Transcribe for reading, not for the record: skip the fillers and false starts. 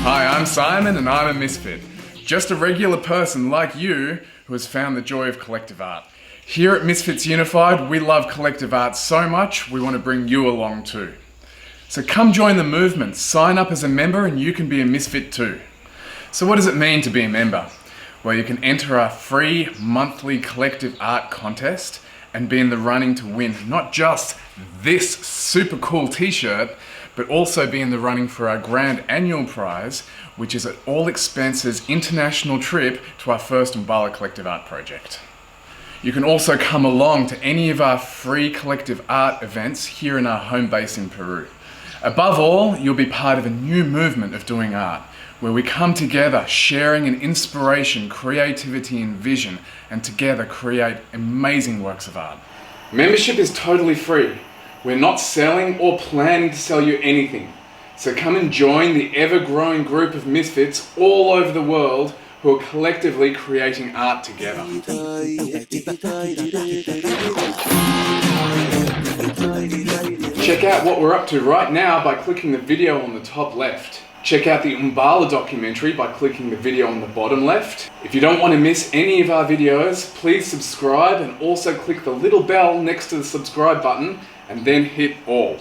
Hi, I'm Simon and I'm a misfit. Just a regular person like you who has found the joy of collective art. Here at Misfits Unified, we love collective art so much, we want to bring you along too. So come join the movement, sign up as a member and you can be a misfit too. So what does it mean to be a member? Well, you can enter our free monthly collective art contest and be in the running to win not just this super cool t-shirt, but also be in the running for our grand annual prize, which is an all expenses international trip to our first Umbala collective art project. You can also come along to any of our free collective art events here in our home base in Peru. Above all, you'll be part of a new movement of doing art, where we come together sharing an inspiration, creativity and vision, and together create amazing works of art. Membership is totally free. We're not selling or planning to sell you anything. So come and join the ever-growing group of misfits all over the world who are collectively creating art together. Check out what we're up to right now by clicking the video on the top left. Check out the Umbala documentary by clicking the video on the bottom left. If you don't want to miss any of our videos, please subscribe and also click the little bell next to the subscribe button and then hit all.